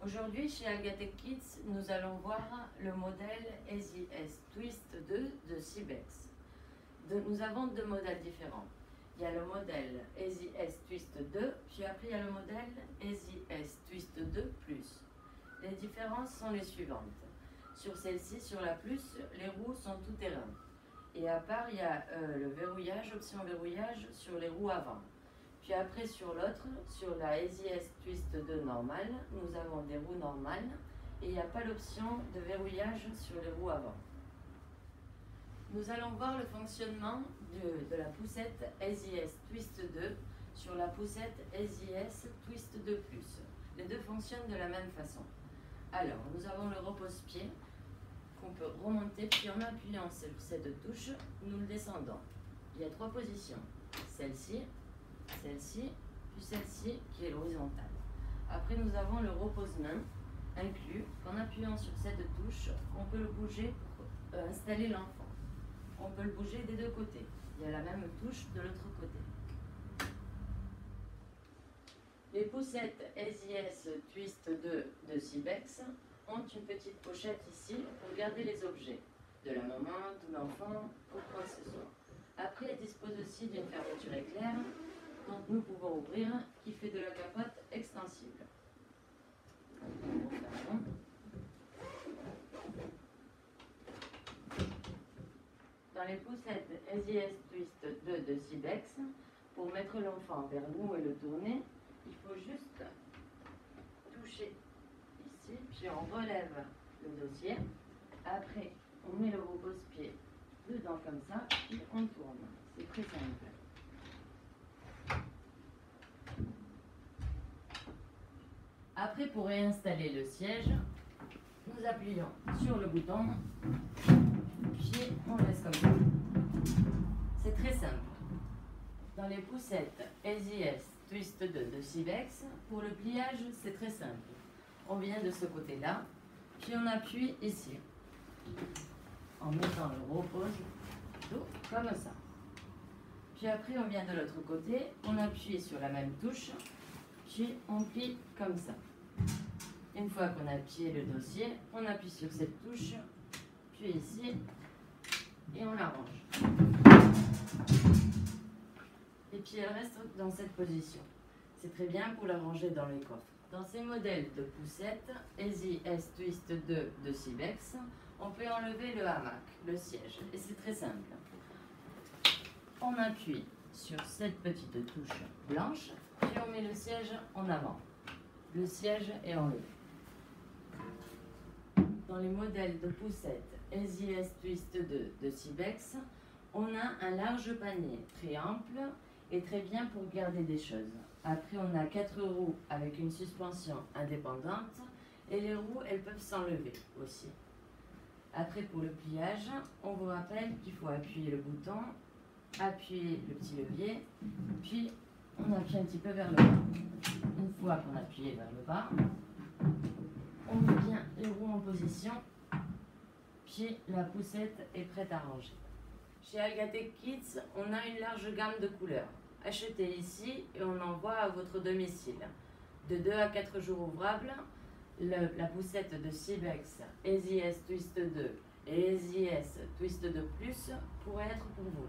Aujourd'hui, chez Algatech Kids, nous allons voir le modèle Easy S Twist 2 de Cybex. Nous avons deux modèles différents. Il y a le modèle Easy S Twist 2, puis après il y a le modèle Easy S Twist 2 Plus. Les différences sont les suivantes. Sur celle-ci, sur la Plus, les roues sont tout terrain. Et à part, il y a le verrouillage, option verrouillage sur les roues avant. Puis après, sur l'autre, sur la Easy S Twist 2 normale, nous avons des roues normales et il n'y a pas l'option de verrouillage sur les roues avant. Nous allons voir le fonctionnement de la poussette Easy S Twist 2 sur la poussette Easy S Twist 2 Plus. Les deux fonctionnent de la même façon. Alors, nous avons le repose-pied qu'on peut remonter, puis en appuyant sur cette touche, nous le descendons. Il y a trois positions. Celle-ci, celle-ci, puis celle-ci qui est l'horizontale. Après, nous avons le repose-main inclus, qu'en appuyant sur cette touche, on peut le bouger pour installer l'enfant. On peut le bouger des deux côtés. Il y a la même touche de l'autre côté. Les poussettes Easy S Twist 2 de Cybex ont une petite pochette ici pour garder les objets, de la maman, de l'enfant, ou quoi que ce soit. Après, elle dispose aussi d'une fermeture éclair dont nous pouvons ouvrir, qui fait de la capote extensible. Dans les poussettes Easy S Twist 2 de Cybex, pour mettre l'enfant vers nous et le tourner, il faut juste toucher ici, puis on relève le dossier. Après, on met le repose-pied dedans comme ça, puis on tourne. C'est très simple. Après, pour réinstaller le siège, nous appuyons sur le bouton, puis on laisse comme ça. C'est très simple. Dans les poussettes Easy S Twist 2 de Cybex, pour le pliage, c'est très simple. On vient de ce côté-là, puis on appuie ici, en mettant le repose comme ça. Puis après, on vient de l'autre côté, on appuie sur la même touche, puis on plie comme ça. Une fois qu'on a plié le dossier, on appuie sur cette touche, puis ici, et on la range. Et puis elle reste dans cette position. C'est très bien pour la ranger dans les coffres. Dans ces modèles de poussettes, Easy S Twist 2 de Cybex, on peut enlever le hamac, le siège, et c'est très simple. On appuie sur cette petite touche blanche, puis on met le siège en avant. Le siège est enlevé. Dans les modèles de poussettes Easy S Twist 2 de Cybex, on a un large panier très ample et très bien pour garder des choses. Après, on a 4 roues avec une suspension indépendante et les roues, elles peuvent s'enlever aussi. Après, pour le pliage, on vous rappelle qu'il faut appuyer le bouton, appuyer le petit levier, puis on appuie un petit peu vers le bas. Une fois qu'on a appuyé vers le bas, on met bien les roues en position, puis la poussette est prête à ranger. Chez Algatech Kids, on a une large gamme de couleurs. Achetez ici et on envoie à votre domicile. De 2 à 4 jours ouvrables, la poussette de Cybex Easy S Twist 2 et Easy S Twist 2 Plus pourrait être pour vous.